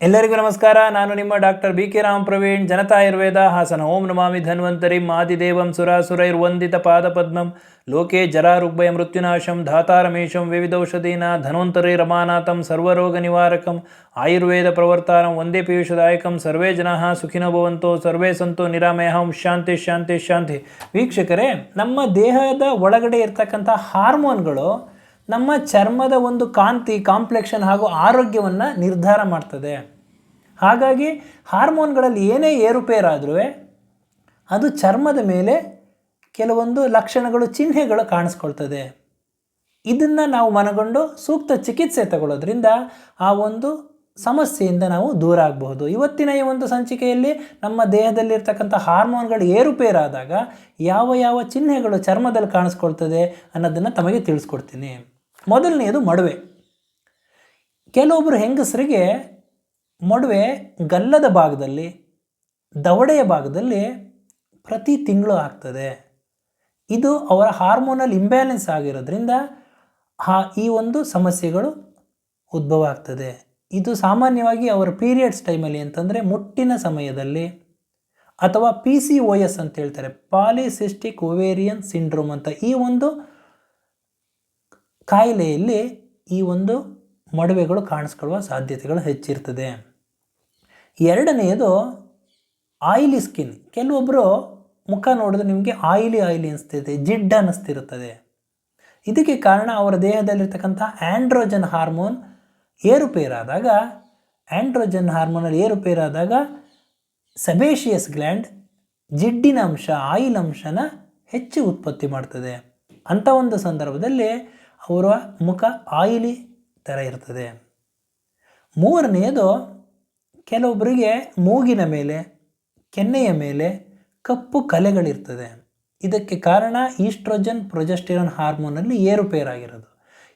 ಎಲ್ಲರಿಗೂ ನಮಸ್ಕಾರ. ನಾನು ನಿಮ್ಮ ಡಾಕ್ಟರ್ BK ರಾಮ್ ಪ್ರವೀಣ್, ಜನತಾ ಆಯುರ್ವೇದ, ಹಾಸನ. ಓಂ ನಮಾಮಿ ಧನ್ವಂತರಿಂ ಆದಿದೇವಂ ಸುರಾಸುರೈರ್ವಂದಿತ ಪಾದಪದ್ಮಂ ಲೋಕೆ ಜರಾರುಗ್ಭಯ ಮೃತ್ಯುನಾಶಂ ಧಾತಾರಮೇಶಂ ವಿವಿಧೌಷಧೀನ ಧನ್ವಂತರಿ ರಮಾನಾಥಂ ಸರ್ವರೋಗ ನಿವಾರಕಂ ಆಯುರ್ವೇದ ಪ್ರವರ್ತಾರಂ ವಂದೇ ಪೀಯೂಷದಾಯಕಂ. ಸರ್ವೇ ಜನಾಃ ಸುಖಿನೋ ಭವಂತೋ ಸರ್ವೇ ಸಂತೋ ನಿರಾಮಯಃ. ಶಾಂತಿ ಶಾಂತಿ ಶಾಂತಿ. ವೀಕ್ಷಕರೇ, ನಮ್ಮ ದೇಹದ ಒಳಗಡೆ ಇರ್ತಕ್ಕಂಥ ಹಾರ್ಮೋನ್ಗಳು ನಮ್ಮ ಚರ್ಮದ ಒಂದು ಕಾಂತಿ, ಕಾಂಪ್ಲೆಕ್ಷನ್ ಹಾಗೂ ಆರೋಗ್ಯವನ್ನು ನಿರ್ಧಾರ ಮಾಡ್ತದೆ. ಹಾಗಾಗಿ ಹಾರ್ಮೋನ್ಗಳಲ್ಲಿ ಏನೇ ಏರುಪೇರಾದರೂ ಅದು ಚರ್ಮದ ಮೇಲೆ ಕೆಲವೊಂದು ಲಕ್ಷಣಗಳು, ಚಿಹ್ನೆಗಳು ಕಾಣಿಸ್ಕೊಳ್ತದೆ. ಇದನ್ನು ನಾವು ಮನಗೊಂಡು ಸೂಕ್ತ ಚಿಕಿತ್ಸೆ ತಗೊಳ್ಳೋದ್ರಿಂದ ಆ ಒಂದು ಸಮಸ್ಯೆಯಿಂದ ನಾವು ದೂರ ಆಗಬಹುದು. ಇವತ್ತಿನ ಈ ಒಂದು ಸಂಚಿಕೆಯಲ್ಲಿ ನಮ್ಮ ದೇಹದಲ್ಲಿರ್ತಕ್ಕಂಥ ಹಾರ್ಮೋನ್ಗಳು ಏರುಪೇರಾದಾಗ ಯಾವ ಯಾವ ಚಿಹ್ನೆಗಳು ಚರ್ಮದಲ್ಲಿ ಕಾಣಿಸ್ಕೊಳ್ತದೆ ಅನ್ನೋದನ್ನು ತಮಗೆ ತಿಳಿಸ್ಕೊಡ್ತೀನಿ. ಮೊದಲನೆಯದು ಮಡುವೆ. ಕೆಲವೊಬ್ಬರು ಹೆಂಗಸರಿಗೆ ಮಡುವೆ ಗಲ್ಲದ ಭಾಗದಲ್ಲಿ, ದವಡೆಯ ಭಾಗದಲ್ಲಿ ಪ್ರತಿ ತಿಂಗಳು ಆಗ್ತದೆ. ಇದು ಅವರ ಹಾರ್ಮೋನಲ್ ಇಂಬ್ಯಾಲೆನ್ಸ್ ಆಗಿರೋದ್ರಿಂದ ಈ ಒಂದು ಸಮಸ್ಯೆಗಳು ಉದ್ಭವ ಆಗ್ತದೆ. ಇದು ಸಾಮಾನ್ಯವಾಗಿ ಅವರ ಪೀರಿಯಡ್ಸ್ ಟೈಮಲ್ಲಿ, ಅಂತಂದರೆ ಮುಟ್ಟಿನ ಸಮಯದಲ್ಲಿ, ಅಥವಾ PCOS ಅಂತ ಹೇಳ್ತಾರೆ, ಪಾಲಿಸಿಸ್ಟಿಕ್ ಓವೇರಿಯನ್ ಸಿಂಡ್ರೋಮ್ ಅಂತ, ಈ ಒಂದು ಕಾಯಿಲೆಯಲ್ಲಿ ಈ ಒಂದು ಮಡುವೆಗಳು ಕಾಣಿಸ್ಕೊಳ್ಳುವ ಸಾಧ್ಯತೆಗಳು ಹೆಚ್ಚಿರ್ತದೆ. ಎರಡನೆಯದು ಆಯಿಲಿ ಸ್ಕಿನ್. ಕೆಲವೊಬ್ಬರು ಮುಖ ನೋಡಿದ್ರೆ ನಿಮಗೆ ಆಯಿಲಿ ಅನಿಸ್ತಿದೆ, ಜಿಡ್ಡು ಅನ್ನಿಸ್ತಿರುತ್ತದೆ. ಇದಕ್ಕೆ ಕಾರಣ ಅವರ ದೇಹದಲ್ಲಿರ್ತಕ್ಕಂಥ ಆ್ಯಂಡ್ರೋಜನ್ ಹಾರ್ಮೋನ್ ಏರುಪೇರಾದಾಗ, ಆ್ಯಂಡ್ರೋಜನ್ ಹಾರ್ಮೋನಲ್ಲಿ ಏರುಪೇರಾದಾಗ ಸಬೇಷಿಯಸ್ ಗ್ಲ್ಯಾಂಡ್ ಜಿಡ್ಡಿನ ಅಂಶ, ಆಯಿಲ್ ಅಂಶನ ಹೆಚ್ಚು ಉತ್ಪತ್ತಿ ಮಾಡ್ತದೆ. ಅಂಥ ಒಂದು ಸಂದರ್ಭದಲ್ಲಿ ಅವರ ಮುಖ ಆಯಿಲಿ ಥರ ಇರ್ತದೆ. ಮೂರನೆಯದು, ಕೆಲವೊಬ್ಬರಿಗೆ ಮೂಗಿನ ಮೇಲೆ, ಕೆನ್ನೆಯ ಮೇಲೆ ಕಪ್ಪು ಕಲೆಗಳಿರ್ತದೆ. ಇದಕ್ಕೆ ಕಾರಣ ಈಸ್ಟ್ರೋಜನ್ ಪ್ರೊಜೆಸ್ಟೆರಾನ್ ಹಾರ್ಮೋನಲ್ಲಿ ಏರುಪೇರಾಗಿರೋದು.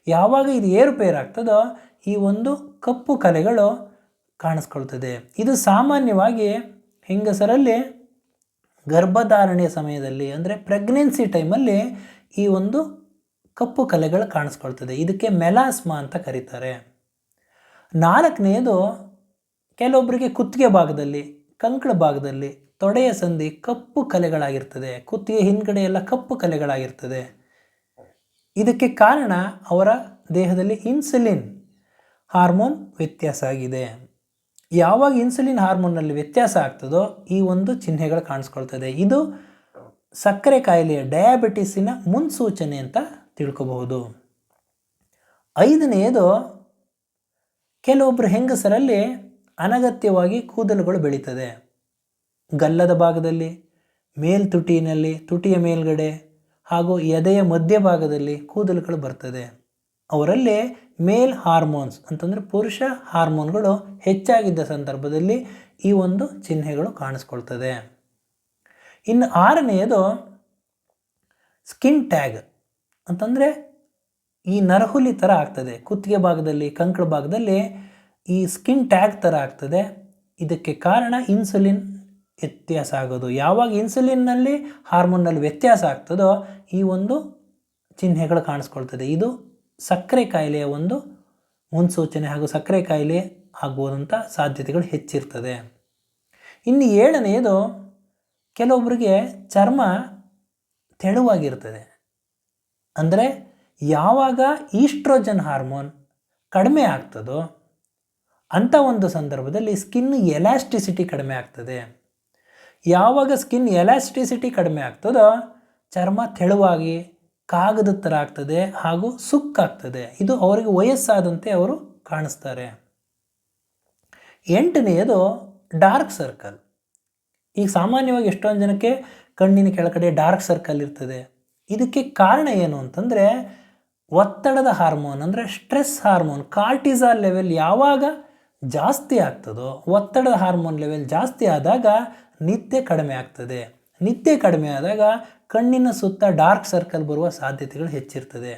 ಯಾವಾಗ ಇದು ಏರುಪೇರಾಗ್ತದೋ ಈ ಒಂದು ಕಪ್ಪು ಕಲೆಗಳು ಕಾಣಿಸ್ಕೊಳ್ತದೆ. ಇದು ಸಾಮಾನ್ಯವಾಗಿ ಹೆಂಗಸರಲ್ಲಿ ಗರ್ಭಧಾರಣೆಯ ಸಮಯದಲ್ಲಿ, ಅಂದರೆ ಪ್ರೆಗ್ನೆನ್ಸಿ ಟೈಮಲ್ಲಿ ಈ ಒಂದು ಕಪ್ಪು ಕಲೆಗಳು ಕಾಣಿಸ್ಕೊಳ್ತದೆ. ಇದಕ್ಕೆ ಮೆಲಾಸ್ಮಾ ಅಂತ ಕರೀತಾರೆ. ನಾಲ್ಕನೆಯದು, ಕೆಲವೊಬ್ಬರಿಗೆ ಕುತ್ತಿಗೆ ಭಾಗದಲ್ಲಿ, ಕಂಕಳ ಭಾಗದಲ್ಲಿ, ತೊಡೆಯ ಸಂಧಿ ಕಪ್ಪು ಕಲೆಗಳಾಗಿರ್ತದೆ. ಕುತ್ತಿಗೆ ಹಿಂದ್ಗಡೆ ಎಲ್ಲ ಕಪ್ಪು ಕಲೆಗಳಾಗಿರ್ತದೆ. ಇದಕ್ಕೆ ಕಾರಣ ಅವರ ದೇಹದಲ್ಲಿ ಇನ್ಸುಲಿನ್ ಹಾರ್ಮೋನ್ ವ್ಯತ್ಯಾಸ ಆಗಿದೆ. ಯಾವಾಗ ಇನ್ಸುಲಿನ್ ಹಾರ್ಮೋನ್ನಲ್ಲಿ ವ್ಯತ್ಯಾಸ ಆಗ್ತದೋ ಈ ಒಂದು ಚಿಹ್ನೆಗಳು ಕಾಣಿಸ್ಕೊಳ್ತದೆ. ಇದು ಸಕ್ಕರೆ ಕಾಯಿಲೆಯ, ಡಯಾಬಿಟಿಸಿನ ಮುನ್ಸೂಚನೆ ಅಂತ ತಿಳ್ಕೋಬಹುದು. ಐದನೆಯದು, ಕೆಲವೊಬ್ಬರು ಹೆಂಗಸರಲ್ಲಿ ಅನಗತ್ಯವಾಗಿ ಕೂದಲುಗಳು ಬೆಳೀತದೆ. ಗಲ್ಲದ ಭಾಗದಲ್ಲಿ, ಮೇಲ್ತುಟಿನಲ್ಲಿ, ತುಟಿಯ ಮೇಲ್ಗಡೆ ಹಾಗೂ ಎದೆಯ ಮಧ್ಯಭಾಗದಲ್ಲಿ ಕೂದಲುಗಳು ಬರ್ತದೆ. ಅವರಲ್ಲಿ ಮೇಲ್ ಹಾರ್ಮೋನ್ಸ್ ಅಂತಂದರೆ ಪುರುಷ ಹಾರ್ಮೋನ್ಗಳು ಹೆಚ್ಚಾಗಿದ್ದ ಸಂದರ್ಭದಲ್ಲಿ ಈ ಒಂದು ಚಿಹ್ನೆಗಳು ಕಾಣಿಸ್ಕೊಳ್ತದೆ. ಇನ್ನು ಆರನೆಯದು ಸ್ಕಿನ್ ಟ್ಯಾಗ್ ಅಂತಂದರೆ ಈ ನರಹುಲಿ ಥರ ಆಗ್ತದೆ. ಕುತ್ತಿಗೆ ಭಾಗದಲ್ಲಿ, ಕಂಕಳ ಭಾಗದಲ್ಲಿ ಈ ಸ್ಕಿನ್ ಟ್ಯಾಗ್ ಥರ ಆಗ್ತದೆ. ಇದಕ್ಕೆ ಕಾರಣ ಇನ್ಸುಲಿನ್ ವ್ಯತ್ಯಾಸ ಆಗೋದು. ಯಾವಾಗ ಇನ್ಸುಲಿನ್ನಲ್ಲಿ ಹಾರ್ಮೋನ್ನಲ್ಲಿ ವ್ಯತ್ಯಾಸ ಆಗ್ತದೋ ಈ ಒಂದು ಚಿಹ್ನೆಗಳು ಕಾಣಿಸ್ಕೊಳ್ತದೆ. ಇದು ಸಕ್ಕರೆ ಕಾಯಿಲೆಯ ಒಂದು ಮುನ್ಸೂಚನೆ ಹಾಗೂ ಸಕ್ಕರೆ ಕಾಯಿಲೆ ಆಗುವಂಥ ಸಾಧ್ಯತೆಗಳು ಹೆಚ್ಚಿರ್ತದೆ. ಇನ್ನು ಏಳನೆಯದು, ಕೆಲವೊಬ್ಬರಿಗೆ ಚರ್ಮ ತೆಳುವಾಗಿರ್ತದೆ. ಅಂದರೆ ಯಾವಾಗ ಈಸ್ಟ್ರೋಜನ್ ಹಾರ್ಮೋನ್ ಕಡಿಮೆ ಆಗ್ತದೋ ಅಂಥ ಒಂದು ಸಂದರ್ಭದಲ್ಲಿ ಸ್ಕಿನ್ ಎಲಾಸ್ಟಿಸಿಟಿ ಕಡಿಮೆ ಆಗ್ತದೆ. ಯಾವಾಗ ಸ್ಕಿನ್ ಎಲಾಸ್ಟಿಸಿಟಿ ಕಡಿಮೆ ಆಗ್ತದೋ ಚರ್ಮ ತೆಳುವಾಗಿ ಕಾಗದ ಥರ ಆಗ್ತದೆ ಹಾಗೂ ಸುಕ್ಕಾಗ್ತದೆ. ಇದು ಅವರಿಗೆ ವಯಸ್ಸಾದಂತೆ ಅವರು ಕಾಣಿಸ್ತಾರೆ. ಎಂಟನೆಯದು ಡಾರ್ಕ್ ಸರ್ಕಲ್. ಈಗ ಸಾಮಾನ್ಯವಾಗಿ ಎಷ್ಟೊಂದು ಜನಕ್ಕೆ ಕಣ್ಣಿನ ಕೆಳಗಡೆ ಡಾರ್ಕ್ ಸರ್ಕಲ್ ಇರ್ತದೆ. ಇದಕ್ಕೆ ಕಾರಣ ಏನು ಅಂತಂದರೆ ಒತ್ತಡದ ಹಾರ್ಮೋನ್, ಅಂದರೆ ಸ್ಟ್ರೆಸ್ ಹಾರ್ಮೋನ್, ಕಾರ್ಟಿಸಾಲ್ ಲೆವೆಲ್ ಯಾವಾಗ ಜಾಸ್ತಿ ಆಗ್ತದೋ, ಒತ್ತಡದ ಹಾರ್ಮೋನ್ ಲೆವೆಲ್ ಜಾಸ್ತಿ ಆದಾಗ ನಿದ್ದೆ ಕಡಿಮೆ ಆಗ್ತದೆ. ನಿದ್ದೆ ಕಡಿಮೆ ಆದಾಗ ಕಣ್ಣಿನ ಸುತ್ತ ಡಾರ್ಕ್ ಸರ್ಕಲ್ ಬರುವ ಸಾಧ್ಯತೆಗಳು ಹೆಚ್ಚಿರ್ತದೆ.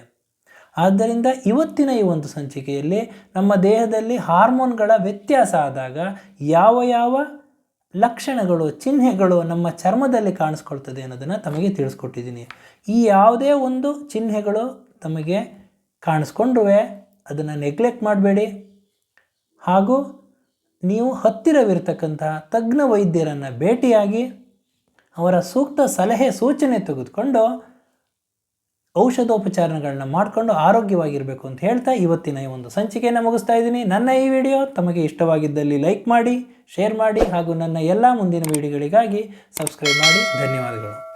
ಆದ್ದರಿಂದ ಇವತ್ತಿನ ಈ ಒಂದು ಸಂಚಿಕೆಯಲ್ಲಿ ನಮ್ಮ ದೇಹದಲ್ಲಿ ಹಾರ್ಮೋನ್ಗಳ ವ್ಯತ್ಯಾಸ ಆದಾಗ ಯಾವ ಯಾವ ಲಕ್ಷಣಗಳು, ಚಿಹ್ನೆಗಳು ನಮ್ಮ ಚರ್ಮದಲ್ಲಿ ಕಾಣಿಸ್ಕೊಳ್ತದೆ ಅನ್ನೋದನ್ನು ತಮಗೆ ತಿಳಿಸ್ಕೊಟ್ಟಿದ್ದೀನಿ. ಈ ಯಾವುದೇ ಒಂದು ಚಿಹ್ನೆಗಳು ತಮಗೆ ಕಾಣಿಸ್ಕೊಂಡ್ರೂ ಅದನ್ನು ನೆಗ್ಲೆಕ್ಟ್ ಮಾಡಬೇಡಿ. ಹಾಗೂ ನೀವು ಹತ್ತಿರವಿರತಕ್ಕಂತಹ ತಜ್ಞ ವೈದ್ಯರನ್ನು ಭೇಟಿಯಾಗಿ ಅವರ ಸೂಕ್ತ ಸಲಹೆ ಸೂಚನೆ ತೆಗೆದುಕೊಂಡು ಔಷಧೋಪಚಾರಗಳನ್ನ ಮಾಡಿಕೊಂಡು ಆರೋಗ್ಯವಾಗಿರಬೇಕು ಅಂತ ಹೇಳ್ತಾ ಇವತ್ತಿನ ಈ ಒಂದು ಸಂಚಿಕೆಯನ್ನು ಮುಗಿಸ್ತಾ ಇದ್ದೀನಿ. ನನ್ನ ಈ ವಿಡಿಯೋ ತಮಗೆ ಇಷ್ಟವಾಗಿದ್ದಲ್ಲಿ ಲೈಕ್ ಮಾಡಿ, ಶೇರ್ ಮಾಡಿ ಹಾಗೂ ನನ್ನ ಎಲ್ಲ ಮುಂದಿನ ವಿಡಿಯೋಗಳಿಗಾಗಿ ಸಬ್ಸ್ಕ್ರೈಬ್ ಮಾಡಿ. ಧನ್ಯವಾದಗಳು.